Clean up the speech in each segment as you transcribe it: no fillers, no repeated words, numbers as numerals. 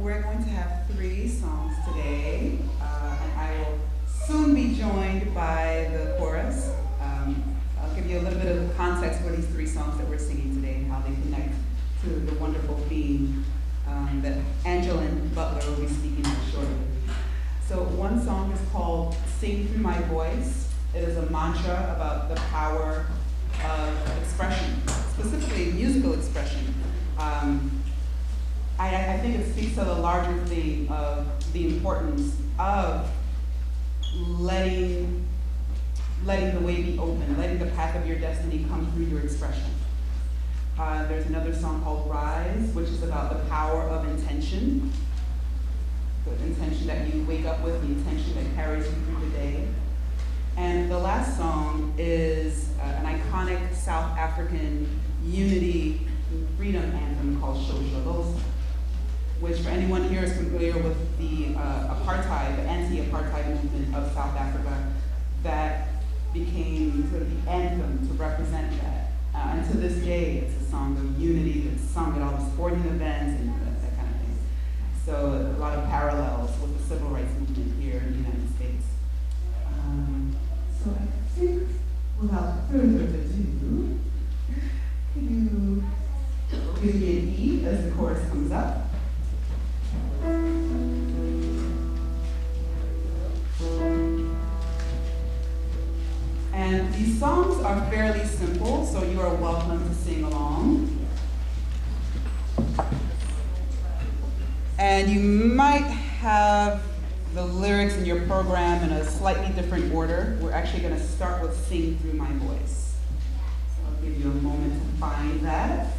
we're going to have three songs today, and I will soon be joined by the chorus. I'll give you a little bit of context for these three songs that we're singing today and how they connect to the wonderful theme that Angeline Butler will be speaking of shortly. So one song is called Sing Through My Voice. It is a mantra about the power of expression, specifically musical expression. I think it speaks to the larger theme of the importance of letting the way be open, letting the path of your destiny come through your expression. There's another song called Rise, which is about the power of intention. The intention that you wake up with, the intention that carries you through the day. And the last song is an iconic South African unity freedom anthem called Shosholoza, which for anyone here is familiar with the apartheid, the anti-apartheid movement of South Africa, that became sort of the anthem to represent that. And to this day, it's a song of unity that's sung at all the sporting events and that kind of thing. So a lot of parallels with the civil rights movement here in the United States. So I think, without further ado, could you give me an E as the chorus comes up? And these songs are fairly simple, so you are welcome to sing along. And you might have the lyrics in your program in a slightly different order. We're actually going to start with Sing Through My Voice. So I'll give you a moment to find that.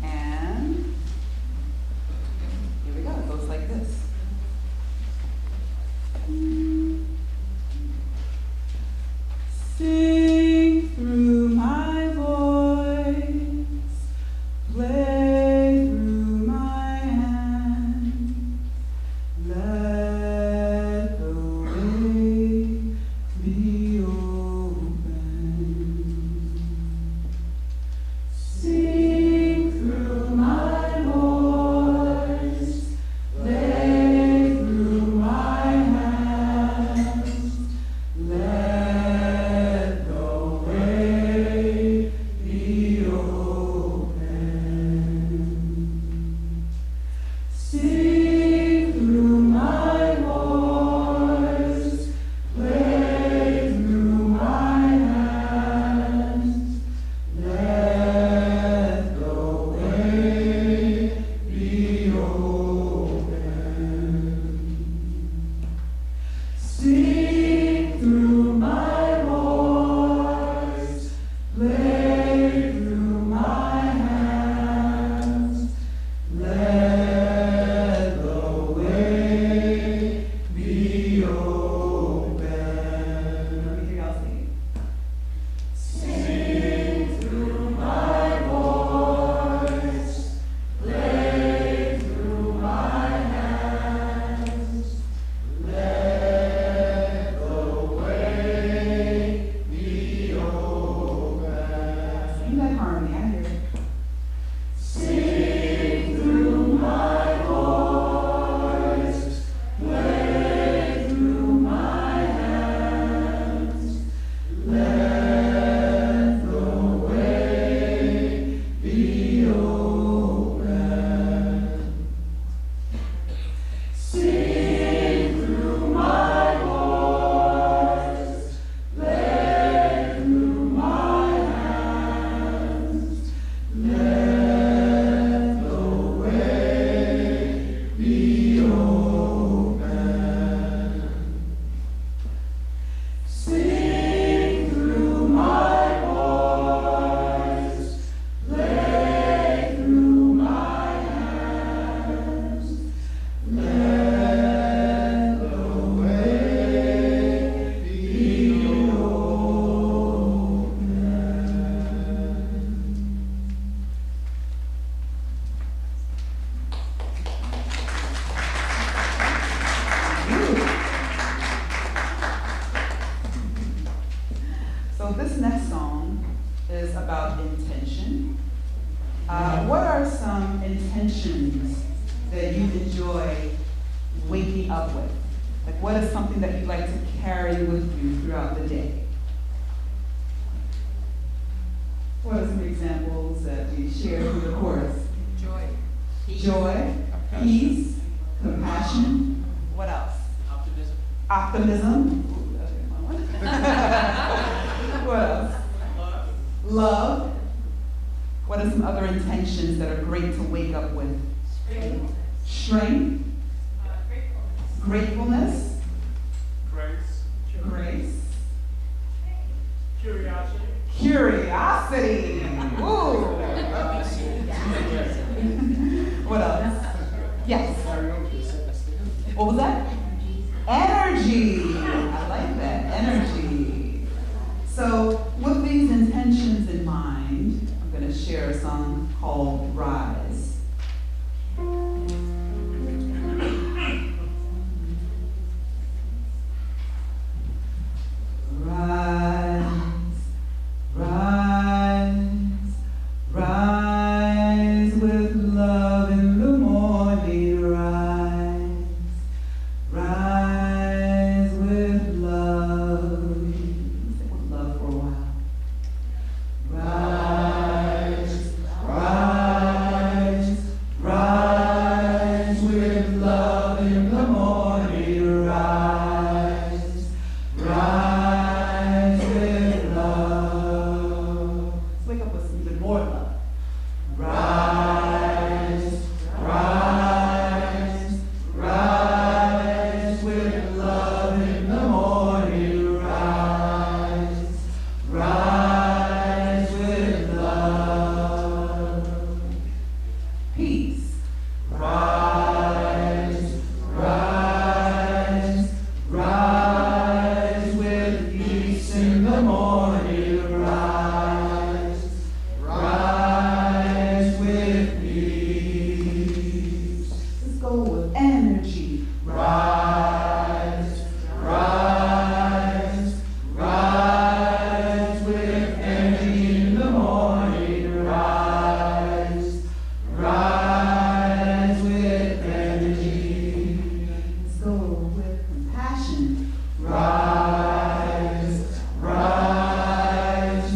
And here we go. It goes like this. Sing through my voice, play through my hands, let the way be open. Sing through my voice, play through my hands, let the way be open. Sing through my voice, play through my hands, let the way be open. Sing through my voice, play through my hands, let the way be open. Let me hear y'all sing. Sing through my voice, play through my hands, let the way be open. Sing that harmony, I hear it. Sing through my voice, play through my hands, let the way be open. Sing through my voice, play through my hands, let the way be open. Sing through my voice, play through my hands, let the way be open. So this next song is about intention. What are some intentions that you enjoy waking up with? Like, what is something that you'd like to carry with you throughout the day? What are some examples that we share through the course? Joy. Joy, peace, compassion. What else? Optimism. Optimism. Ooh, that's a fun one. What else? Love. Love. What are some other intentions that are great to wake up with? Strength. Strength. Gratefulness. Gratefulness. Grace. Grace. Curiosity. Curiosity. Ooh. What else? Yes. What was that? Energy. I like that. Energy. So, with these intentions in mind, I'm going to share a song called Rise. Rise, rise, rise with love in the morning. Rise, rise with love. Say with love for a while. Rise, rise, rise with love in the morning. Rise, rise with love. Let's wake up with some even more love. Rise, rise, rise with love in the morning. Rise, rise with love. Peace. Rise, rise, rise with peace in the morning. Rise, rise with peace. Let's go with energy. Rise, rise, rise with energy in the morning. Rise, rise with energy. Let's go with compassion. Rise, rise,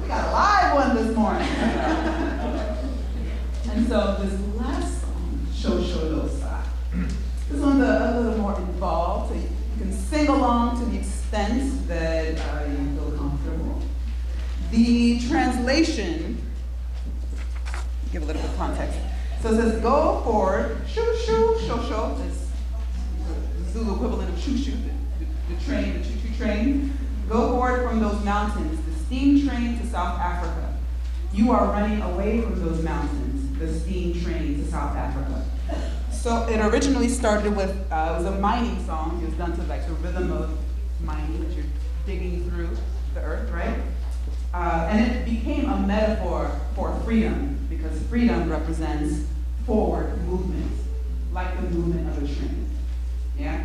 We got a live one this morning. And so this last song, Shosholosa, this one's a little more involved. So you can sing along to the extent that you feel comfortable. The translation, give a little bit of context. So it says, go forward, shoo shoo, shosho, is the Zulu equivalent of shoo shoo, the train, the choo-choo train. Go forward from those mountains, the steam train to South Africa. You are running away from those mountains, the steam train to South Africa. So it originally started with, it was a mining song. It was done to like the rhythm of mining, as you're digging through the earth, right? And it became a metaphor for freedom, because freedom represents forward movement, like the movement of a train. Yeah?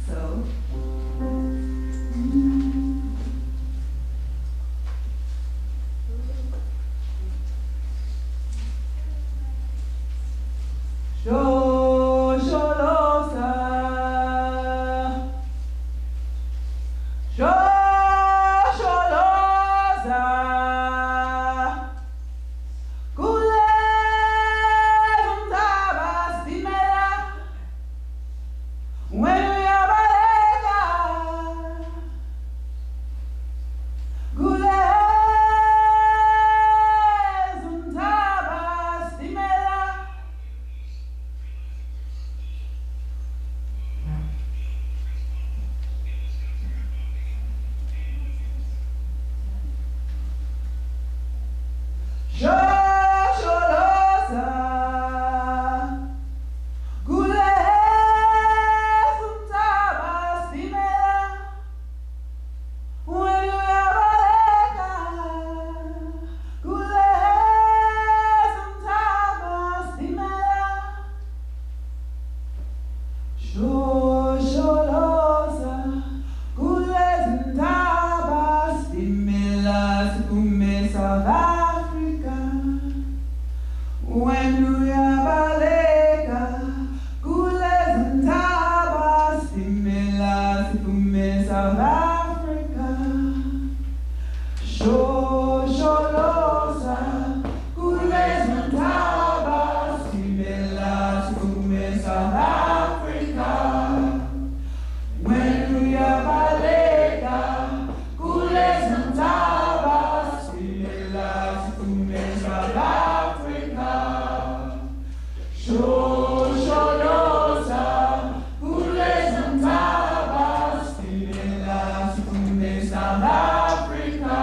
So. Shosholosa, Shosholosa, kule zumtaba simela, when we are balega, kule zumtaba simela. Shosholosa, kule zumtaba simela, when you yabaleka, kule zumtaba simela. Shosholosa, kule zumtaba simela, sikume South Africa. When we are balega, kule zintaba simela, sikume South Africa. Shosholosa, kule zintaba simela, sikume South Africa. When we are balega, kule zintaba simela, sikume South Africa. Shosholosa, kule zintaba simela, sikume South Africa.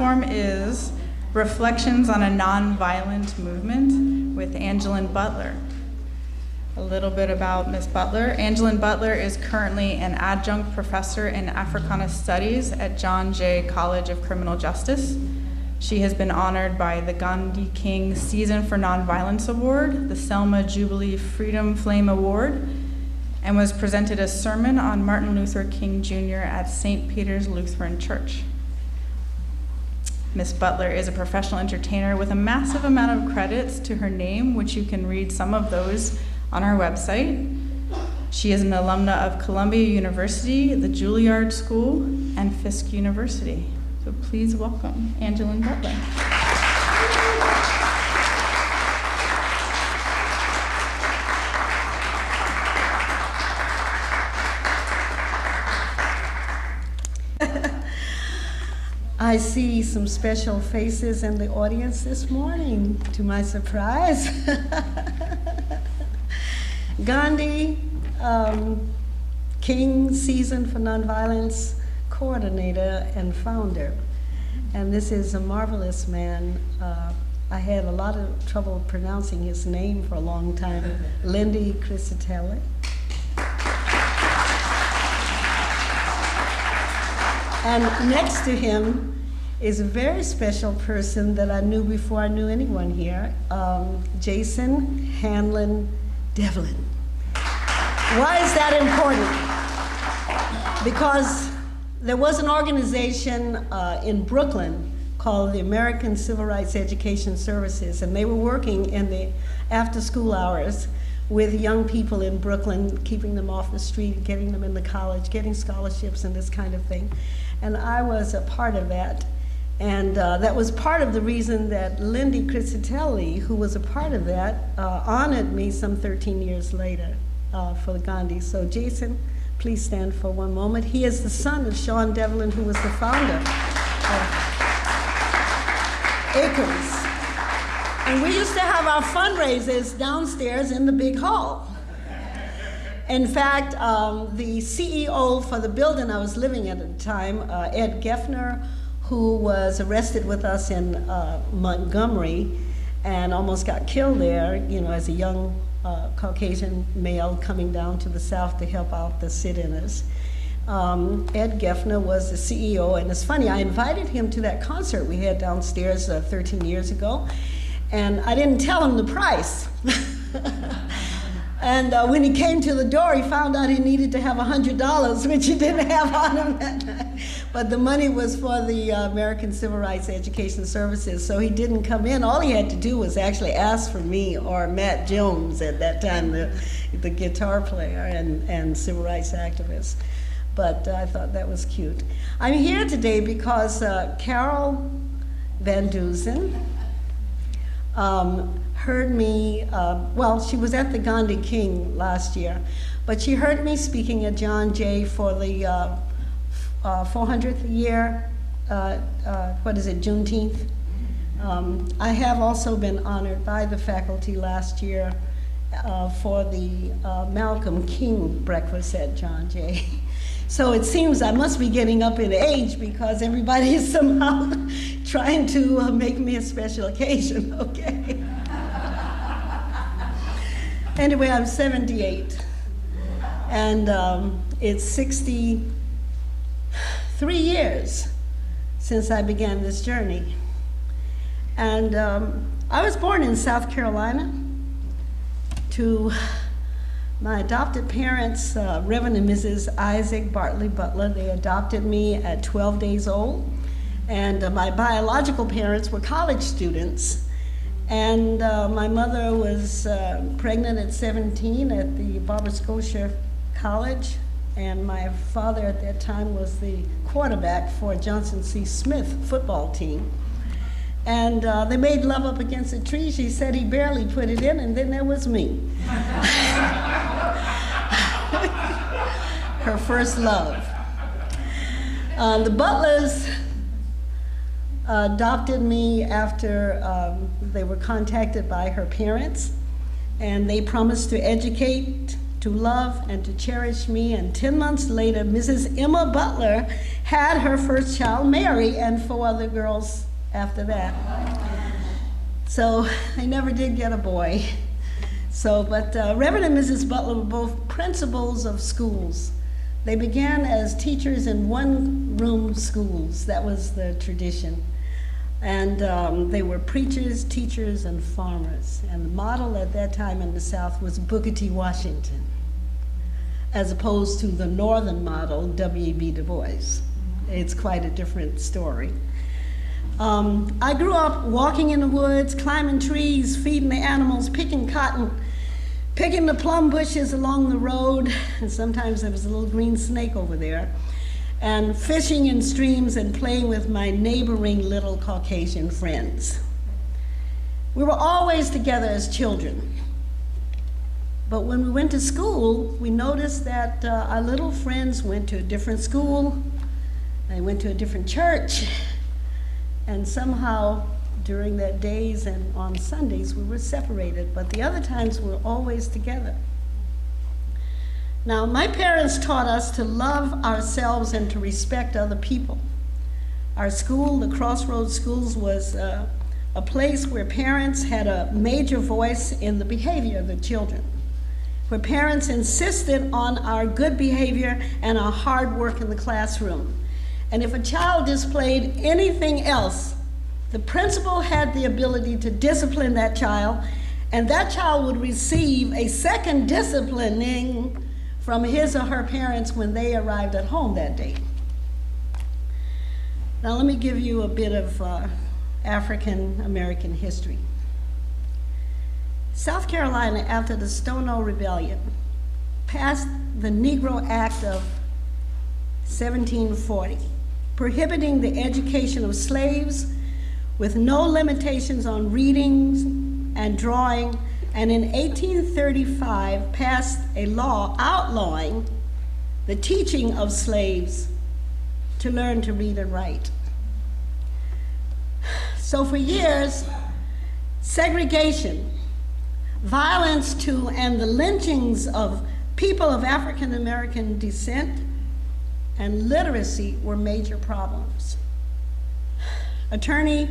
platform is Reflections on a Nonviolent Movement with Angeline Butler. A little bit about Ms. Butler. Angeline Butler is currently an adjunct professor in Africana Studies at John Jay College of Criminal Justice. She has been honored by the Gandhi King Season for Nonviolence Award, the Selma Jubilee Freedom Flame Award, and was presented a sermon on Martin Luther King Jr. at St. Peter's Lutheran Church. Ms. Butler is a professional entertainer with a massive amount of credits to her name, which you can read some of those on our website. She is an alumna of Columbia University, the Juilliard School, and Fisk University. So please welcome Angeline Butler. I see some special faces in the audience this morning, to my surprise. Gandhi King Season for Nonviolence coordinator and founder. And this is a marvelous man. I had a lot of trouble pronouncing his name for a long time. Lindy Crisitelli. And next to him is a very special person that I knew before I knew anyone here, Jason Hanlon Devlin. Why is that important? Because there was an organization in Brooklyn called the American Civil Rights Education Services, and they were working in the after-school hours with young people in Brooklyn, keeping them off the street, getting them into college, getting scholarships and this kind of thing. And I was a part of that. And that was part of the reason that Lindy Crisitelli, who was a part of that, honored me some 13 years later for the Gandhi. So Jason, please stand for one moment. He is the son of Sean Devlin, who was the founder of Acres. And we used to have our fundraisers downstairs in the big hall. In fact, the CEO for the building I was living at the time, Ed Geffner, who was arrested with us in Montgomery and almost got killed there, you know, as a young Caucasian male coming down to the South to help out the sit-inners. Ed Geffner was the CEO, and it's funny, I invited him to that concert we had downstairs 13 years ago, and I didn't tell him the price. And when he came to the door, he found out he needed to have $100, which he didn't have on him that night. But the money was for the American Civil Rights Education Services, so he didn't come in. All he had to do was actually ask for me or Matt Jones at that time, the guitar player and civil rights activist. But I thought that was cute. I'm here today because Carol Van Dusen heard me, well, she was at the Gandhi King last year, but she heard me speaking at John Jay for the 400th year, Juneteenth. I have also been honored by the faculty last year for the Malcolm King breakfast at John Jay. So it seems I must be getting up in age because everybody is somehow trying to make me a special occasion, okay? Anyway, I'm 78, and it's 63 years since I began this journey. And I was born in South Carolina to my adopted parents, Reverend and Mrs. Isaac Bartley Butler. They adopted me at 12 days old, and my biological parents were college students. And my mother was pregnant at 17 at the Barbara Scotia College, and my father at that time was the quarterback for Johnson C. Smith football team. And they made love up against a tree. She said he barely put it in, and then there was me. Her first love. The Butlers adopted me after they were contacted by her parents, and they promised to educate to love and to cherish me. And 10 months later, Mrs. Emma Butler had her first child, Mary, and 4 other girls after that. So they never did get a boy. But Reverend and Mrs. Butler were both principals of schools. They began as teachers in one-room schools. That was the tradition. And they were preachers, teachers, and farmers. And the model at that time in the South was Booker T. Washington, as opposed to the northern model, W.E.B. Du Bois. It's quite a different story. I grew up walking in the woods, climbing trees, feeding the animals, picking cotton, picking the plum bushes along the road, and sometimes there was a little green snake over there, and fishing in streams and playing with my neighboring little Caucasian friends. We were always together as children. But when we went to school, we noticed that our little friends went to a different school, they went to a different church, and somehow during that days and on Sundays we were separated, but the other times we were always together. Now, my parents taught us to love ourselves and to respect other people. Our school, the Crossroads Schools, was a place where parents had a major voice in the behavior of the children, where parents insisted on our good behavior and our hard work in the classroom. And if a child displayed anything else, the principal had the ability to discipline that child, and that child would receive a second disciplining from his or her parents when they arrived at home that day. Now let me give you a bit of African American history. South Carolina, after the Stono Rebellion, passed the Negro Act of 1740, prohibiting the education of slaves with no limitations on reading and drawing, and in 1835 passed a law outlawing the teaching of slaves to learn to read and write. So for years, segregation, violence to, and the lynchings of people of African American descent and literacy were major problems. Attorney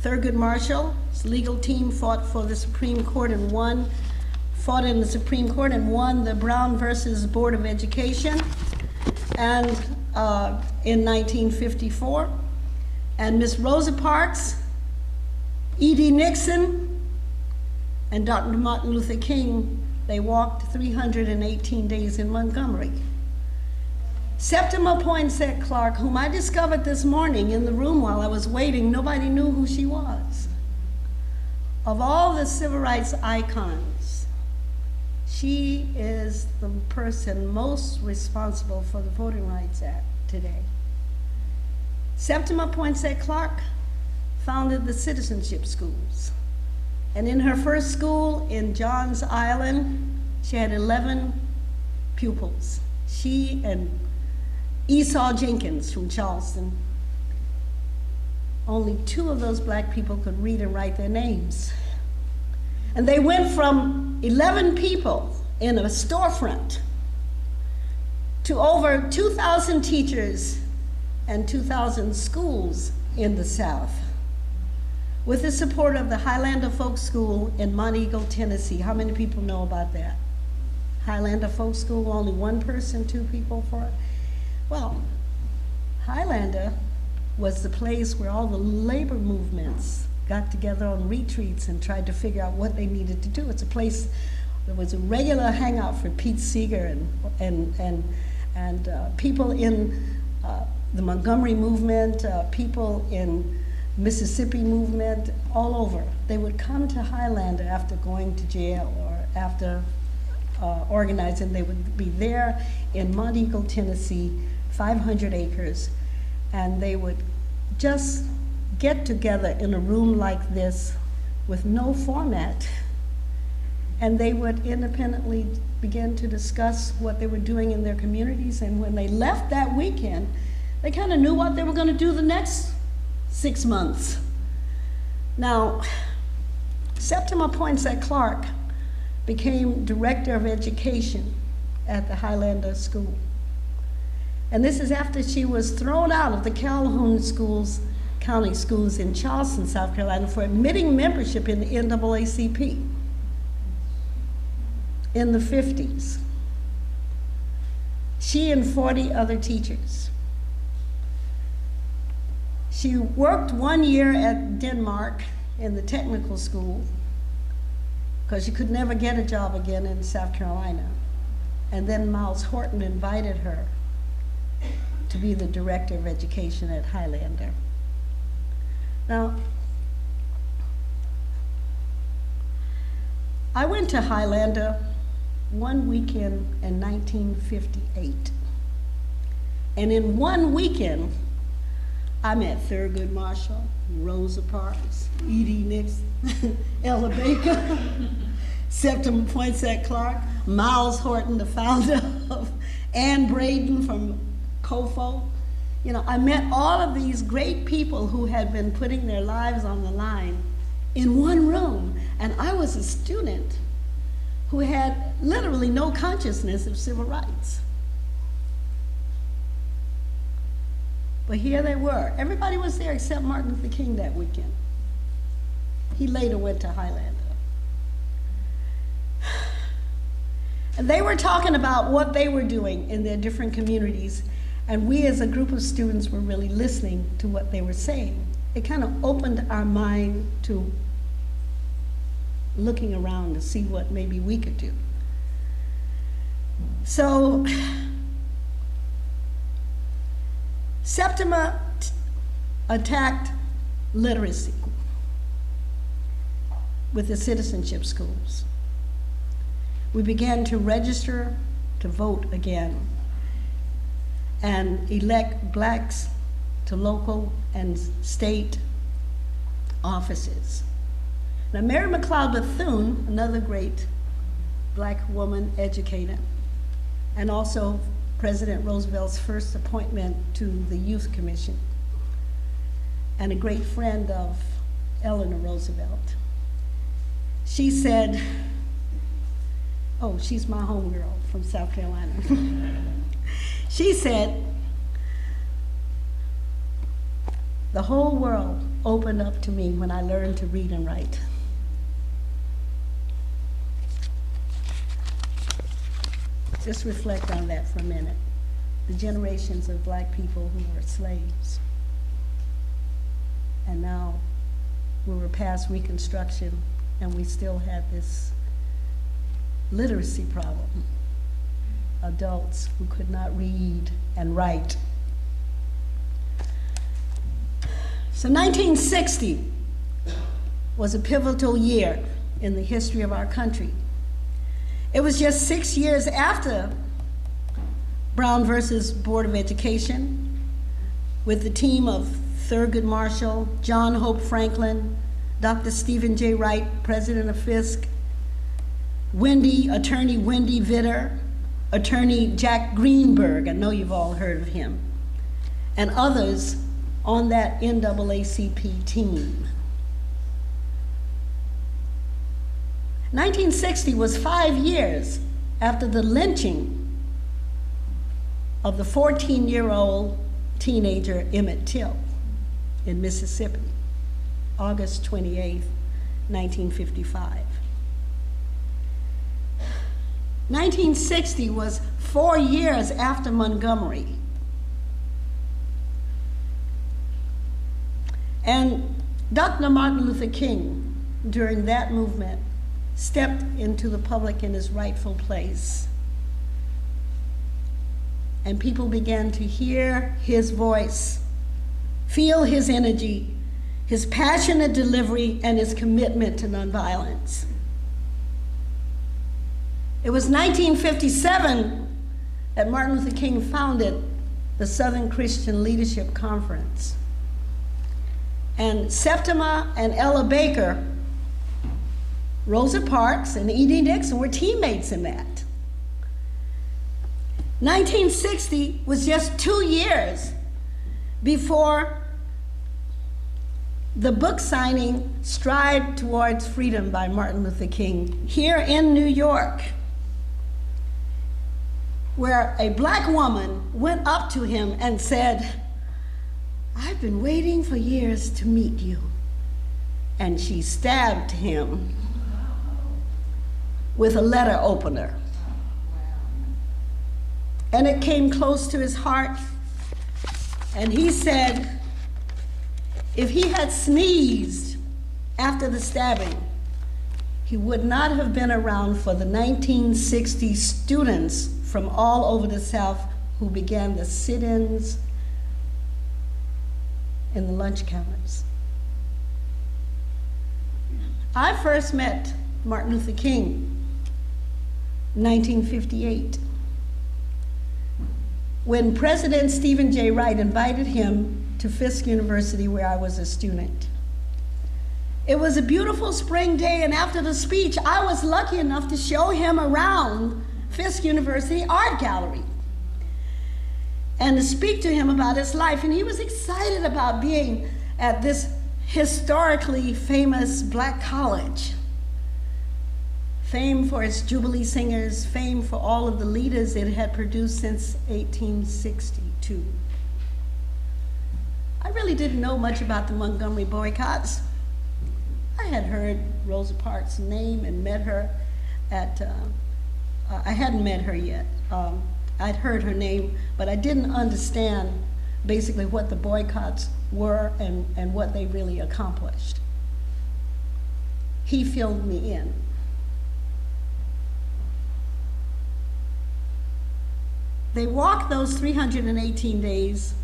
Thurgood Marshall's legal team fought in the Supreme Court and won the Brown versus Board of Education and in 1954. And Miss Rosa Parks, E.D. Nixon, and Dr. Martin Luther King, they walked 318 days in Montgomery. Septima Poinsett Clark, whom I discovered this morning in the room while I was waiting, nobody knew who she was. Of all the civil rights icons, she is the person most responsible for the Voting Rights Act today. Septima Poinsett Clark founded the citizenship schools. And in her first school in Johns Island, she had 11 pupils. She and Esau Jenkins from Charleston. Only 2 of those black people could read and write their names. And they went from 11 people in a storefront to over 2,000 teachers and 2,000 schools in the South, with the support of the Highlander Folk School in Monteagle, Tennessee. How many people know about that? Highlander Folk School, only 1 person, 2 people for it? Well, Highlander was the place where all the labor movements got together on retreats and tried to figure out what they needed to do. It's a place that was a regular hangout for Pete Seeger and people in the Montgomery movement, people in Mississippi movement, all over. They would come to Highlander after going to jail or after organizing. They would be there in Monteagle, Tennessee, 500 acres, and they would just get together in a room like this with no format, and they would independently begin to discuss what they were doing in their communities. And when they left that weekend, they kind of knew what they were going to do the next 6 months. Now, Septima Poinsett Clark became director of education at the Highlander School. And this is after she was thrown out of the Calhoun schools, county schools in Charleston, South Carolina, for admitting membership in the NAACP in the 50s. She and 40 other teachers. She worked 1 year at Denmark in the technical school because she could never get a job again in South Carolina. And then Miles Horton invited her to be the director of education at Highlander. Now, I went to Highlander one weekend in 1958. And in one weekend, I met Thurgood Marshall, Rosa Parks, Edie Nixon, Ella Baker, Septima Poinsett Clark, Miles Horton, the founder of Ann Braden from COFO. You know, I met all of these great people who had been putting their lives on the line in one room. And I was a student who had literally no consciousness of civil rights. But here they were. Everybody was there except Martin Luther King that weekend. He later went to Highlander. And they were talking about what they were doing in their different communities, and we as a group of students were really listening to what they were saying. It kind of opened our mind to looking around to see what maybe we could do. So, Septima attacked literacy with the citizenship schools. We began to register to vote again and elect blacks to local and state offices. Now, Mary McLeod Bethune, another great black woman educator, and also President Roosevelt's first appointment to the Youth Commission, and a great friend of Eleanor Roosevelt. She said, oh, she's my homegirl from South Carolina. She said, the whole world opened up to me when I learned to read and write. Just reflect on that for a minute. The generations of black people who were slaves. And now we were past Reconstruction and we still had this literacy problem. Adults who could not read and write. So 1960 was a pivotal year in the history of our country. It was just 6 years after Brown versus Board of Education, with the team of Thurgood Marshall, John Hope Franklin, Dr. Stephen J. Wright, president of Fisk, attorney Wendy Vitter, attorney Jack Greenberg, I know you've all heard of him, and others on that NAACP team. 1960 was 5 years after the lynching of the 14-year-old teenager Emmett Till in Mississippi, August 28, 1955. 1960 was 4 years after Montgomery. And Dr. Martin Luther King, during that movement, stepped into the public in his rightful place. And people began to hear his voice, feel his energy, his passionate delivery, and his commitment to nonviolence. It was 1957 that Martin Luther King founded the Southern Christian Leadership Conference. And Septima and Ella Baker, Rosa Parks and Edie Nixon were teammates in that. 1960 was just 2 years before the book signing Stride Towards Freedom by Martin Luther King here in New York. where a black woman went up to him and said, "I've been waiting for years to meet you." And she stabbed him with a letter opener. And it came close to his heart. And he said, if he had sneezed after the stabbing, he would not have been around for the 1960 students from all over the South who began the sit-ins in the lunch counters. I first met Martin Luther King in 1958 when President Stephen J. Wright invited him to Fisk University, where I was a student. It was a beautiful spring day, and after the speech, I was lucky enough to show him around Fisk University Art Gallery and to speak to him about his life. And he was excited about being at this historically famous black college, famed for its Jubilee singers, famed for all of the leaders it had produced since 1862. I really didn't know much about the Montgomery boycotts. I had heard Rosa Parks' name and met her at, I hadn't met her yet. I'd heard her name, but I didn't understand basically what the boycotts were and what they really accomplished. He filled me in. They walked those 318 days,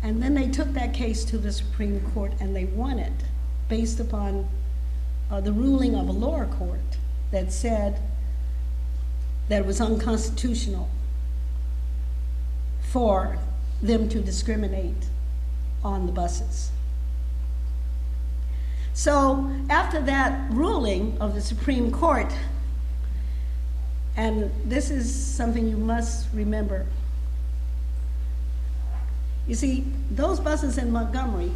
and then they took that case to the Supreme Court and they won it based upon the ruling of a lower court that said that it was unconstitutional for them to discriminate on the buses. So after that ruling of the Supreme Court, and this is something you must remember, you see, those buses in Montgomery,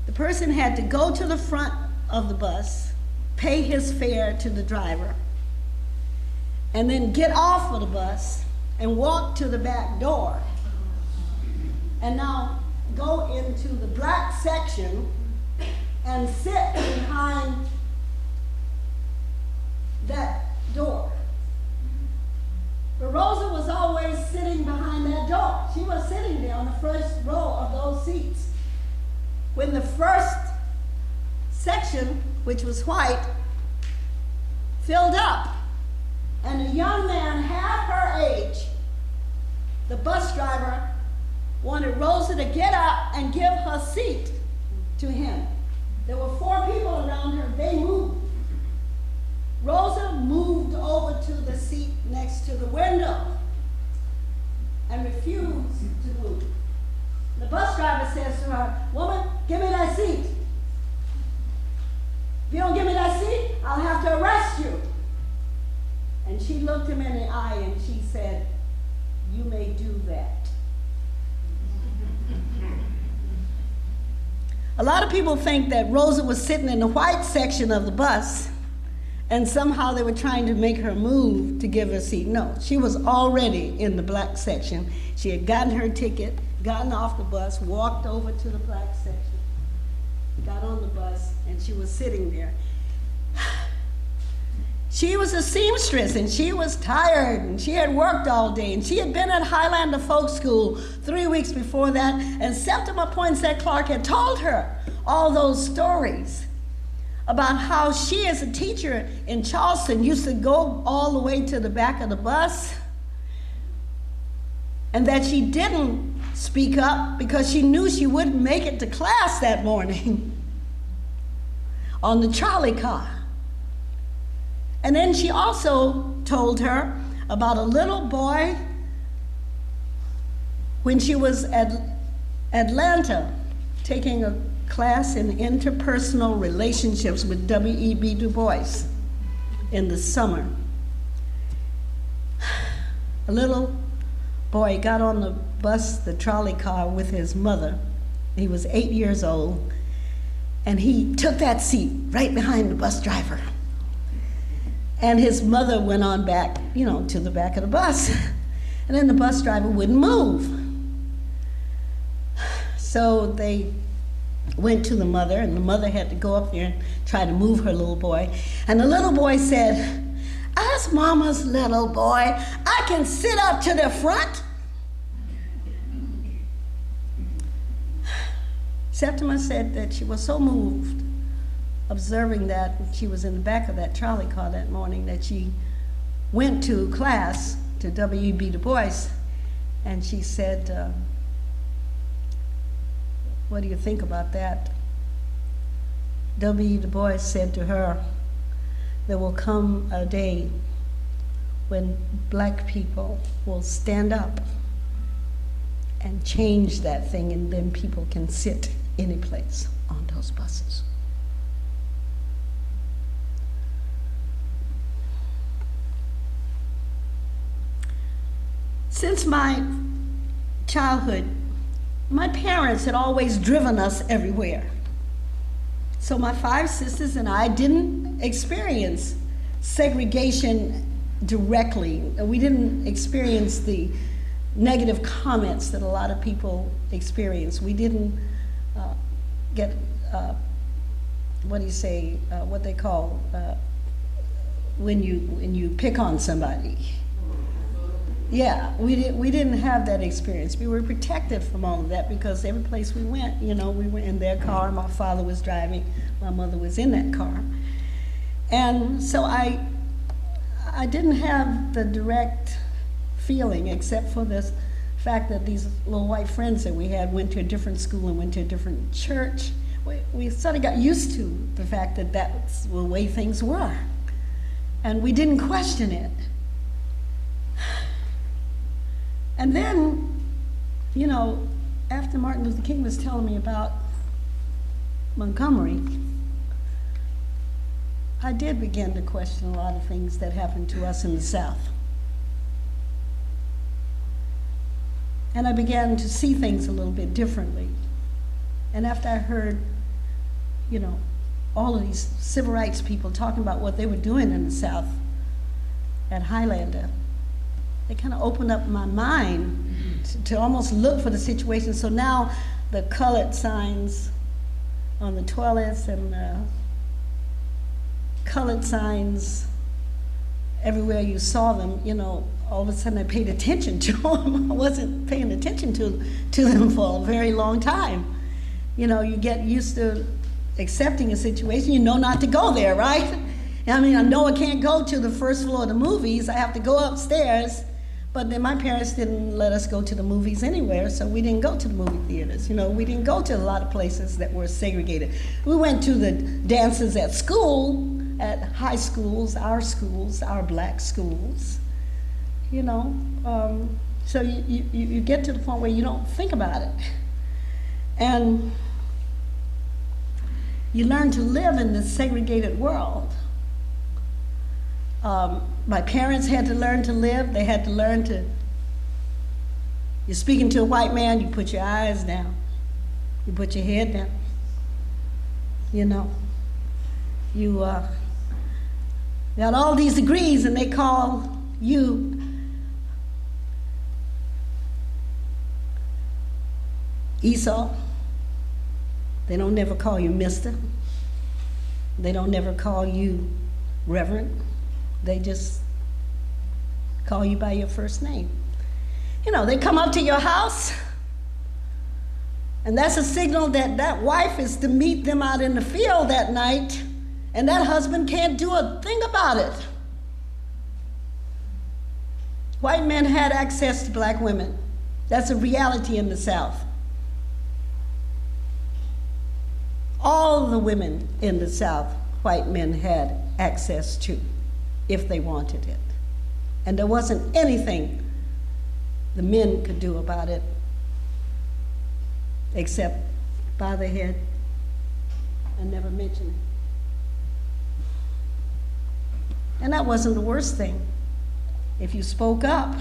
the person had to go to the front of the bus, pay his fare to the driver, and then get off of the bus and walk to the back door, and now go into the black section and sit behind that door. But Rosa was always sitting behind that door. She was sitting there on the first row of those seats. When the first section, which was white, filled up, and a young man half her age, the bus driver wanted Rosa to get up and give her seat to him. There were 4 people around her. They moved. Rosa moved over to the seat next to the window and refused to move. The bus driver says to her, "Woman, give me that seat. If you don't give me that seat, I'll have to arrest you." And she looked him in the eye and she said, "You may do that." A lot of people think that Rosa was sitting in the white section of the bus and somehow they were trying to make her move to give her a seat. No, she was already in the black section. She had gotten her ticket, gotten off the bus, walked over to the black section, got on the bus, and she was sitting there. She was a seamstress, and she was tired, and she had worked all day, and she had been at Highlander Folk School 3 weeks before that, and Septima Poinsett Clark had told her all those stories about how she, as a teacher in Charleston, used to go all the way to the back of the bus, and that she didn't speak up because she knew she wouldn't make it to class that morning on the trolley car. And then she also told her about a little boy when she was at Atlanta taking a class in interpersonal relationships with W.E.B. Du Bois in the summer. A little boy got on the bus, the trolley car, with his mother. He was 8 years old, and he took that seat right behind the bus driver. And his mother went on back, to the back of the bus. And then the bus driver wouldn't move. So they went to the mother, and the mother had to go up there and try to move her little boy. And the little boy said, "As mama's little boy, I can sit up to the front." Septima said that she was so moved observing that she was in the back of that trolley car that morning that she went to class to W.E.B. Du Bois, and she said, "What do you think about that?" W.E.B. Du Bois said to her, "There will come a day when black people will stand up and change that thing, and then people can sit any place on those buses." Since my childhood, my parents had always driven us everywhere. So my 5 sisters and I didn't experience segregation directly. We didn't experience the negative comments that a lot of people experience. We didn't get, what they call, when you pick on somebody. Yeah, we didn't have that experience. We were protected from all of that because every place we went, we were in their car. My father was driving, my mother was in that car. And so I didn't have the direct feeling, except for this fact that these little white friends that we had went to a different school and went to a different church. We sort of got used to the fact that that's the way things were. And we didn't question it. And then, after Martin Luther King was telling me about Montgomery, I did begin to question a lot of things that happened to us in the South. And I began to see things a little bit differently. And after I heard, all of these civil rights people talking about what they were doing in the South at Highlander, it kind of opened up my mind to almost look for the situation. So now the colored signs on the toilets and colored signs everywhere you saw them, all of a sudden I paid attention to them. I wasn't paying attention to them for a very long time. You get used to accepting a situation, you know not to go there, right? I know I can't go to the first floor of the movies, I have to go upstairs. But then my parents didn't let us go to the movies anywhere, so we didn't go to the movie theaters. We didn't go to a lot of places that were segregated. We went to the dances at school, at high schools, our black schools. So you get to the point where you don't think about it. And you learn to live in this segregated world. My parents had to learn to live. They had to learn to, you're speaking to a white man, you put your eyes down. You put your head down. You got all these degrees and they call you Esau. They don't never call you mister. They don't never call you reverend. They just call you by your first name. They come up to your house, and that's a signal that that wife is to meet them out in the field that night, and that husband can't do a thing about it. White men had access to black women. That's a reality in the South. All the women in the South, white men had access to, if they wanted it. And there wasn't anything the men could do about it except bow their head and never mention it. And that wasn't the worst thing. If you spoke up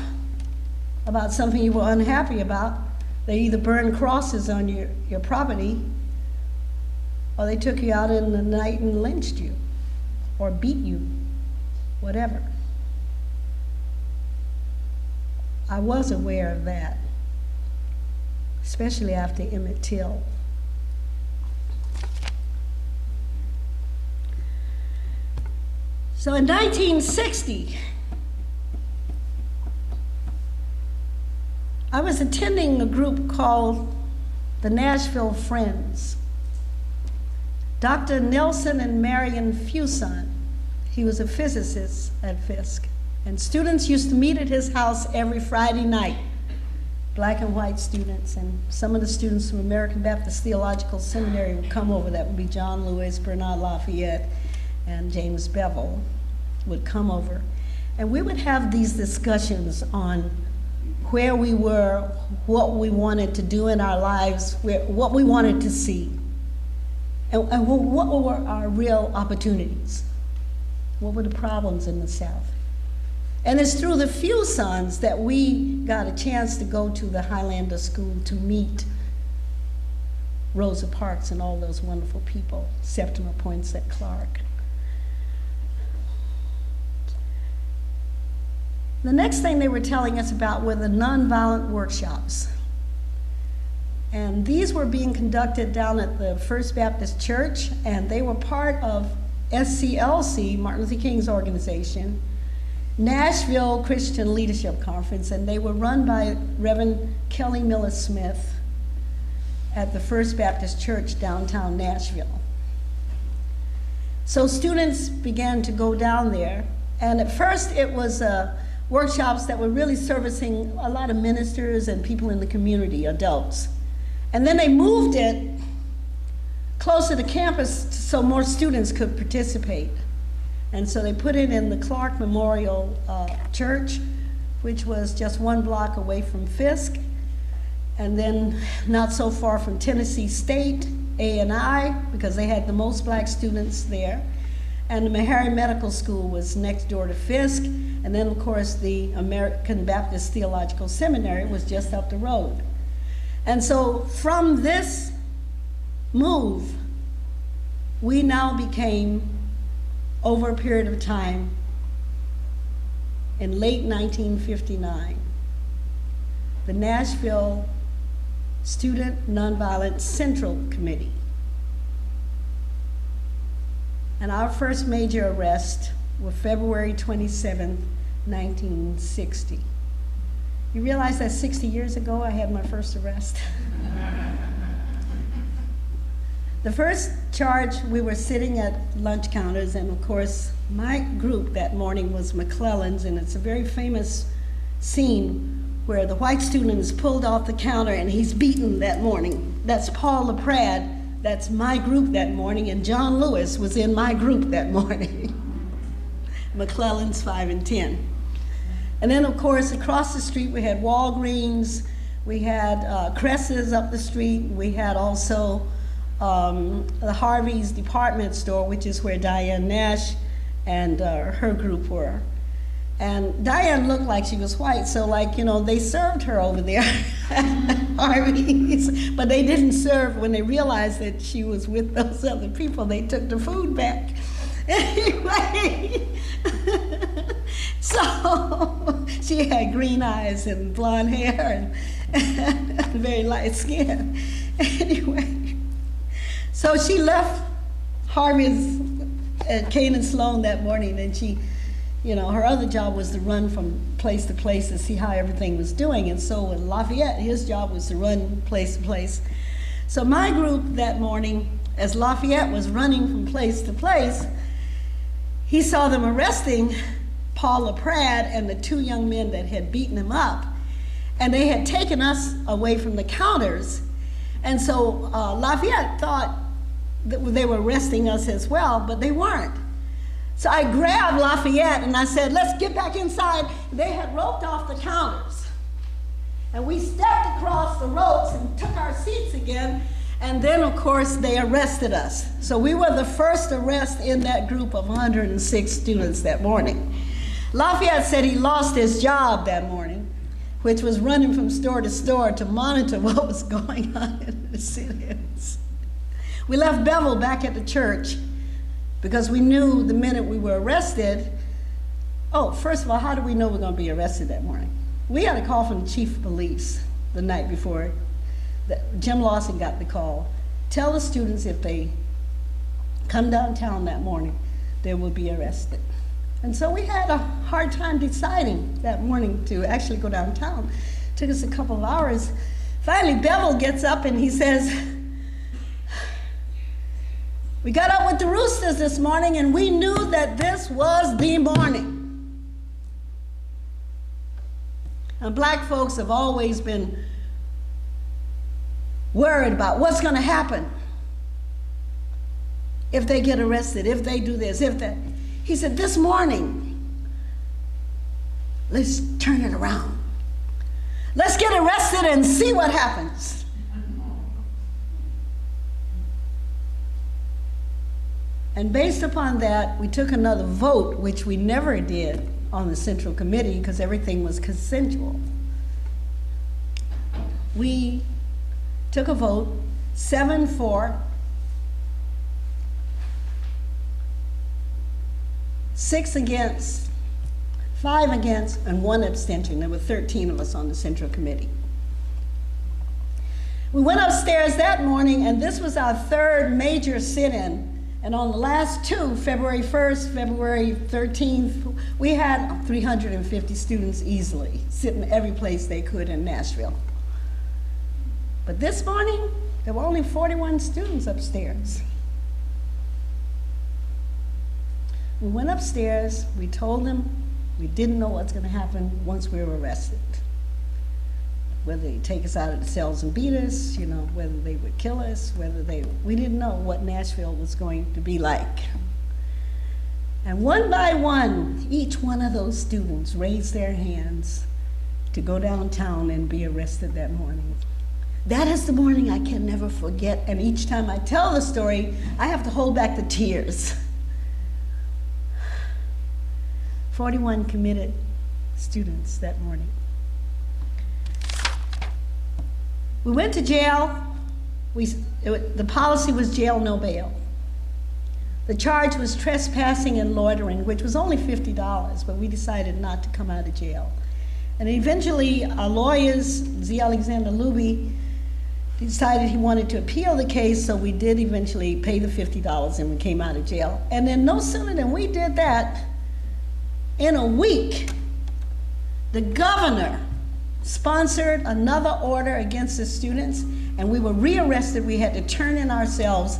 about something you were unhappy about, they either burned crosses on your property, or they took you out in the night and lynched you or beat you. whatever. I was aware of that, especially after Emmett Till. So in 1960, I was attending a group called the Nashville Friends. Dr. Nelson and Marion Fuson, he was a physicist at Fisk, and students used to meet at his house every Friday night, black and white students, and some of the students from American Baptist Theological Seminary would come over. That would be John Lewis, Bernard Lafayette, and James Bevel would come over. And we would have these discussions on where we were, what we wanted to do in our lives, what we wanted to see, and what were our real opportunities. What were the problems in the South? And it's through the Fusons that we got a chance to go to the Highlander School to meet Rosa Parks and all those wonderful people, Septima Poinsett Clark. The next thing they were telling us about were the nonviolent workshops. And these were being conducted down at the First Baptist Church, and they were part of SCLC, Martin Luther King's organization, Nashville Christian Leadership Conference, and they were run by Reverend Kelly Miller Smith at the First Baptist Church downtown Nashville. So students began to go down there, and at first it was workshops that were really servicing a lot of ministers and people in the community, adults. And then they moved it closer to campus so more students could participate. And so they put it in the Clark Memorial Church, which was just 1 block away from Fisk, and then not so far from Tennessee State, A&I, because they had the most black students there. And the Meharry Medical School was next door to Fisk, and then of course the American Baptist Theological Seminary was just up the road. And so from this move, we now became, over a period of time, in late 1959, the Nashville Student Nonviolent Central Committee. And our first major arrest was February 27th, 1960. You realize that 60 years ago I had my first arrest? The first charge, we were sitting at lunch counters, and of course, my group that morning was McClellan's, and it's a very famous scene where the white student is pulled off the counter and he's beaten that morning. That's Paul LaPrade. That's my group that morning, and John Lewis was in my group that morning. McClellan's 5 and 10. And then, of course, across the street we had Walgreens, we had Cress's up the street, we had also the Harvey's department store, which is where Diane Nash and her group were. And Diane looked like she was white, so they served her over there at Harvey's, but they didn't serve when they realized that she was with those other people. They took the food back. Anyway, so she had green eyes and blonde hair and very light skin. Anyway, so she left Harvey's at Canaan Sloan that morning, and she, her other job was to run from place to place to see how everything was doing. And so with Lafayette, his job was to run place to place. So my group that morning, as Lafayette was running from place to place, he saw them arresting Paul LaPrade and the 2 young men that had beaten him up. And they had taken us away from the counters. And so Lafayette thought that they were arresting us as well, but they weren't. So I grabbed Lafayette and I said, let's get back inside. They had roped off the counters. And we stepped across the ropes and took our seats again. And then, of course, they arrested us. So we were the first arrest in that group of 106 students that morning. Lafayette said he lost his job that morning, which was running from store to store to monitor what was going on in the sit-ins. We left Bevel back at the church because we knew the minute we were arrested Oh, first of all, how do we know we're going to be arrested that morning? We had a call from the chief of police the night before. Jim Lawson got the call. Tell the students if they come downtown that morning, they will be arrested. And so we had a hard time deciding that morning to actually go downtown. It took us a couple of hours. Finally, Bevel gets up and he says, "We got up with the Roosters this morning and we knew that this was the morning." And black folks have always been worried about what's going to happen if they get arrested, if they do this, if that. He said, "This morning, let's turn it around. Let's get arrested and see what happens." And based upon that, we took another vote, which we never did on the Central Committee because everything was consensual. We took a vote, 7 for, 6 against, 5 against, and 1 abstention. There were 13 of us on the Central Committee. We went upstairs that morning, and this was our 3rd major sit-in. And on the last 2, February 1st, February 13th, we had 350 students easily, sitting every place they could in Nashville. But this morning, there were only 41 students upstairs. We went upstairs, we told them we didn't know what's gonna happen once we were arrested. Whether they take us out of the cells and beat us, whether they would kill us, we didn't know what Nashville was going to be like. And one by one, each one of those students raised their hands to go downtown and be arrested that morning. That is the morning I can never forget, and each time I tell the story, I have to hold back the tears. 41 committed students that morning. We went to jail. The policy was jail, no bail. The charge was trespassing and loitering, which was only $50, but we decided not to come out of jail. And eventually, our lawyers, Z. Alexander Luby, decided he wanted to appeal the case, so we did eventually pay the $50 and we came out of jail. And then no sooner than we did that, in a week, the governor sponsored another order against the students, and we were rearrested. We had to turn in ourselves,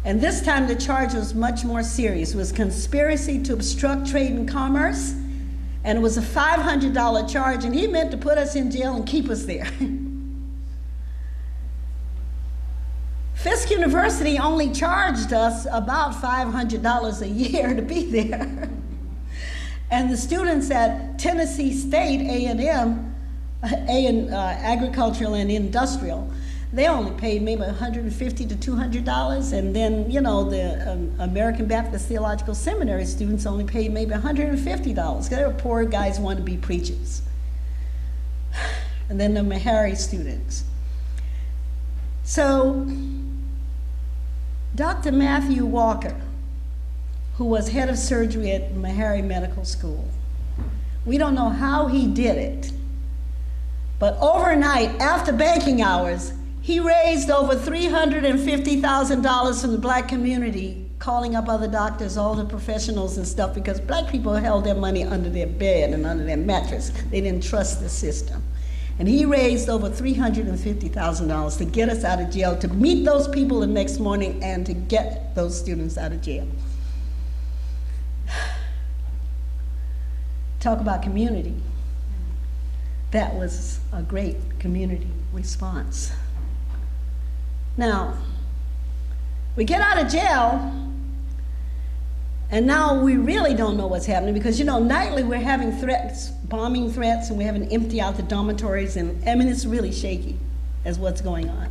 and this time the charge was much more serious. It was conspiracy to obstruct trade and commerce, and it was a $500 charge, and he meant to put us in jail and keep us there. Fisk University only charged us about $500 a year to be there. And the students at Tennessee State A&M, agricultural and industrial, they only paid maybe $150 to $200, and then the American Baptist Theological Seminary students only paid maybe $150. They were poor guys who wanted to be preachers. And then the Meharry students. So Dr. Matthew Walker, who was head of surgery at Meharry Medical School, we don't know how he did it, but overnight, after banking hours, he raised over $350,000 from the black community, calling up other doctors, all the professionals and stuff, because black people held their money under their bed and under their mattress. They didn't trust the system. And he raised over $350,000 to get us out of jail, to meet those people the next morning and to get those students out of jail. Talk about community. That was a great community response. Now, we get out of jail, and now we really don't know what's happening because, nightly we're having threats, bombing threats, and we're having to empty out the dormitories, and it's really shaky as what's going on.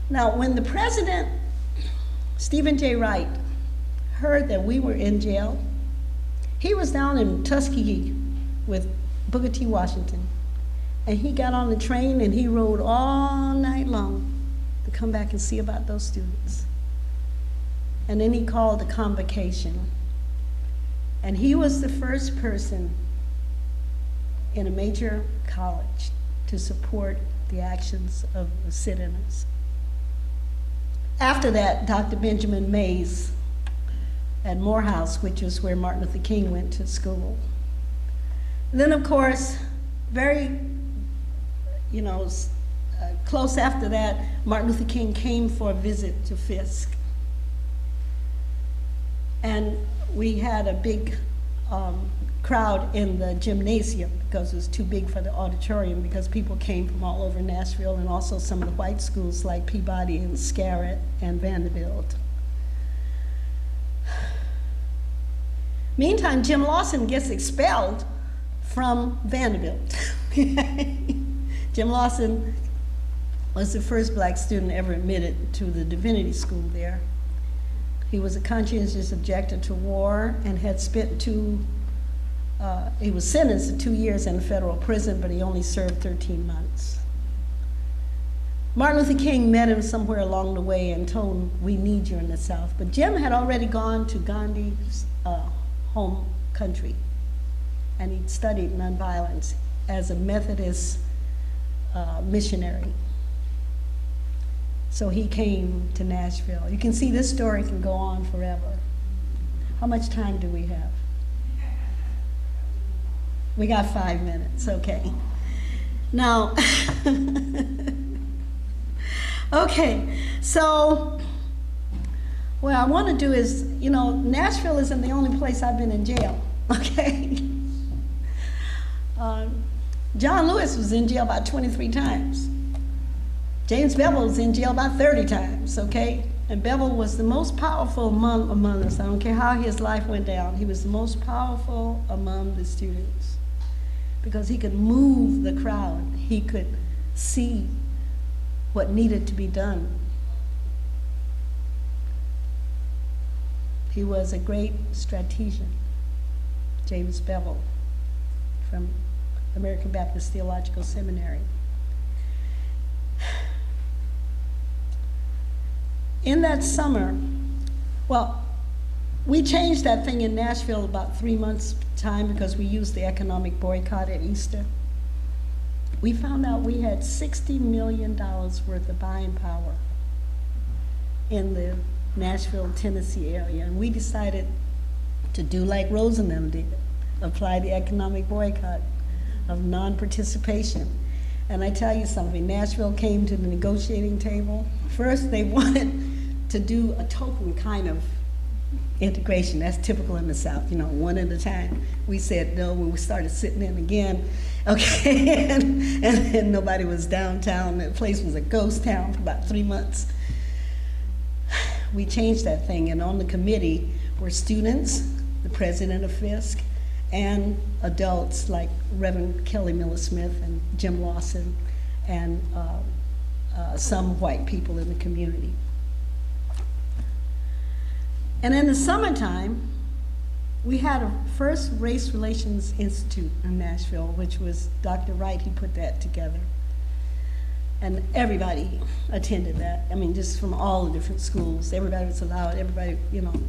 Now, when the president, Stephen J. Wright, heard that we were in jail, he was down in Tuskegee with Booker T. Washington, and he got on the train and he rode all night long to come back and see about those students. And then he called a convocation And he was the first person in a major college to support the actions of the sit-ins. After that, Dr. Benjamin Mays at Morehouse, which was where Martin Luther King went to school. And then, of course, very, close after that, Martin Luther King came for a visit to Fisk. And we had a big crowd in the gymnasium because it was too big for the auditorium, because people came from all over Nashville, and also some of the white schools like Peabody and Scarrett and Vanderbilt. Meantime, Jim Lawson gets expelled from Vanderbilt. Jim Lawson was the first black student ever admitted to the divinity school there. He was a conscientious objector to war and had spent he was sentenced to 2 years in a federal prison, but he only served 13 months. Martin Luther King met him somewhere along the way and told him, "We need you in the South." But Jim had already gone to Gandhi's home country, and he'd studied nonviolence as a Methodist missionary. So he came to Nashville. You can see this story can go on forever. How much time do we have? We got 5 minutes, okay. Now, okay, so what I want to do is, Nashville isn't the only place I've been in jail, okay? John Lewis was in jail about 23 times. James Bevel was in jail about 30 times, okay? And Bevel was the most powerful among us. I don't care how his life went down. He was the most powerful among the students because he could move the crowd. He could see what needed to be done. He was a great strategist, James Bevel, from American Baptist Theological Seminary. In that summer, we changed that thing in Nashville about 3 months' time because we used the economic boycott at Easter. We found out we had $60 million worth of buying power in the Nashville, Tennessee area, and we decided to do like Rosenthal did, apply the economic boycott of non-participation. And I tell you something, Nashville came to the negotiating table. First, they wanted to do a token kind of integration. That's typical in the South, one at a time. We said no when we started sitting in again, okay, and nobody was downtown. The place was a ghost town for about 3 months. We changed that thing, and on the committee were students, the president of Fisk, and adults like Reverend Kelly Miller Smith and Jim Lawson, and some white people in the community. And in the summertime, we had a first Race Relations Institute in Nashville, which was Dr. Wright, he put that together. And everybody attended that. I mean, just from all the different schools, everybody was allowed,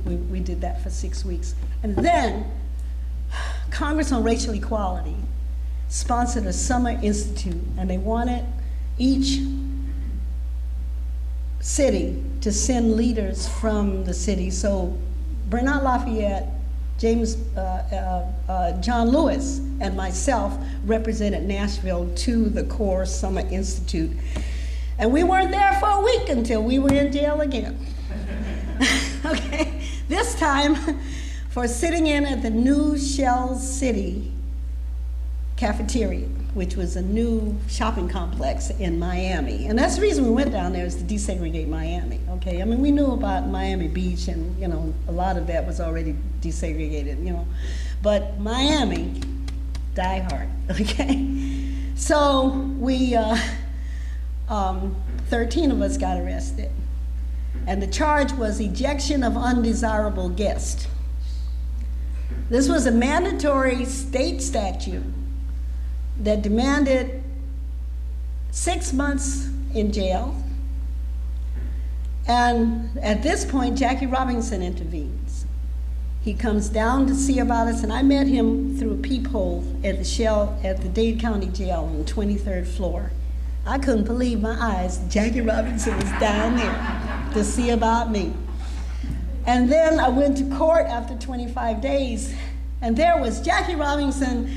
we did that for 6 weeks. And then Congress on Racial Equality sponsored a summer institute, and they wanted each city to send leaders from the city. So Bernard Lafayette, John Lewis, and myself represented Nashville to the Core Summer Institute. And we weren't there for a week until we were in jail again. Okay, this time for sitting in at the new Shell City cafeteria, which was a new shopping complex in Miami. And that's the reason we went down there, is to desegregate Miami, okay? I mean, we knew about Miami Beach, and a lot of that was already desegregated, but Miami, die hard, okay? So we, 13 of us got arrested, and the charge was ejection of undesirable guest. This was a mandatory state statute that demanded 6 months in jail. And at this point, Jackie Robinson intervenes. He comes down to see about us, and I met him through a peephole at the shell at the Dade County Jail on the 23rd floor. I couldn't believe my eyes. Jackie Robinson was down there to see about me. And then I went to court after 25 days, and there was Jackie Robinson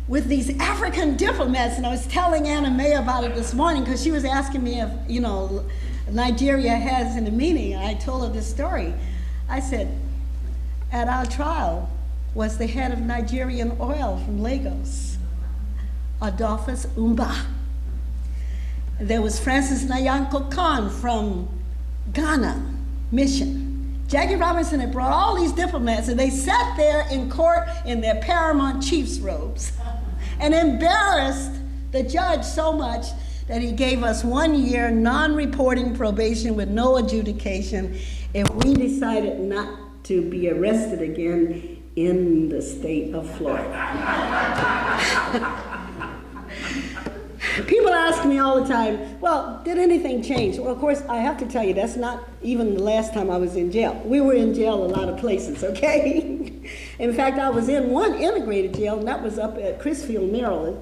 with these African diplomats, and I was telling Anna Mae about it this morning because she was asking me if, Nigeria has in the meaning. I told her this story. I said, at our trial was the head of Nigerian oil from Lagos, Adolphus Umba. There was Francis Nyanko Khan from Ghana Mission. Jackie Robinson had brought all these diplomats, and they sat there in court in their paramount chief's robes and embarrassed the judge so much that he gave us 1 year non-reporting probation with no adjudication if we decided not to be arrested again in the state of Florida. People ask me all the time, well, did anything change? Well, of course, I have to tell you, that's not even the last time I was in jail. We were in jail a lot of places, okay? In fact, I was in one integrated jail, and that was up at Crisfield, Maryland.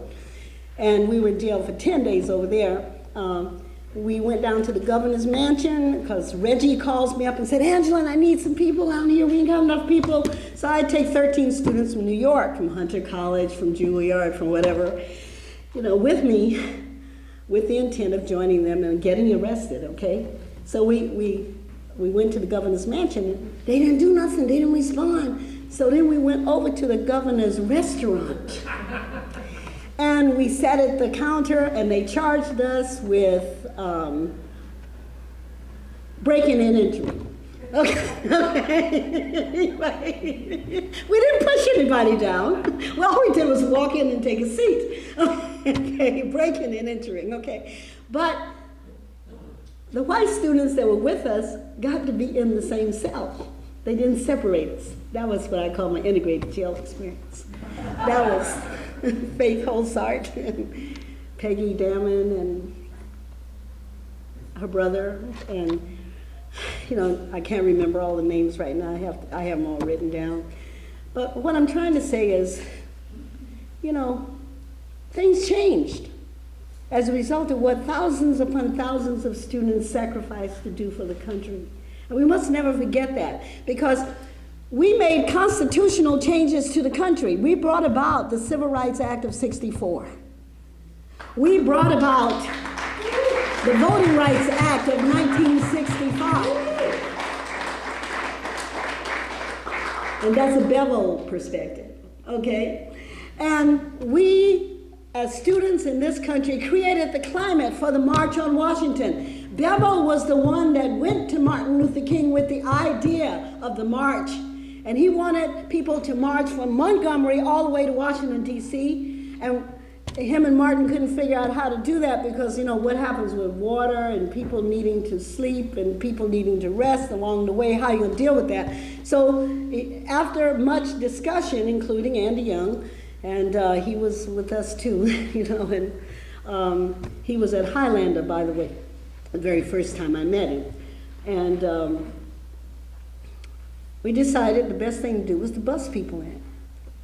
And we were in jail for 10 days over there. We went down to the governor's mansion because Reggie calls me up and said, Angeline, I need some people out here. We ain't got enough people. So I take 13 students from New York, from Hunter College, from Juilliard, from whatever, with me, with the intent of joining them and getting arrested, okay? So we went to the governor's mansion. They didn't do nothing. They didn't respond. So then we went over to the governor's restaurant. And we sat at the counter, and they charged us with breaking and entering. Okay. We didn't push anybody down. Well, all we did was walk in and take a seat. Okay, breaking and entering. Okay, but the white students that were with us got to be in the same cell. They didn't separate us. That was what I call my integrated jail experience. That was Faith Holsart and Peggy Damon and her brother, and I can't remember all the names right now. I have them all written down. But what I'm trying to say is, things changed as a result of what thousands upon thousands of students sacrificed to do for the country. And we must never forget that, because we made constitutional changes to the country. We brought about the Civil Rights Act of '64. We brought about the Voting Rights Act of 1965. And that's a Bevel perspective, okay? And we, as students in this country, created the climate for the March on Washington. Bevel was the one that went to Martin Luther King with the idea of the march. And he wanted people to march from Montgomery all the way to Washington, D.C. And him and Martin couldn't figure out how to do that because, what happens with water and people needing to sleep and people needing to rest along the way, how are you going to deal with that? So after much discussion, including Andy Young, and he was with us too, and he was at Highlander, by the way, the very first time I met him. And we decided the best thing to do was to bus people in.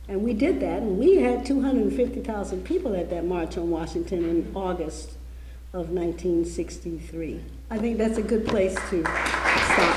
And we did that, and we had 250,000 people at that March on Washington in August of 1963. I think that's a good place to stop.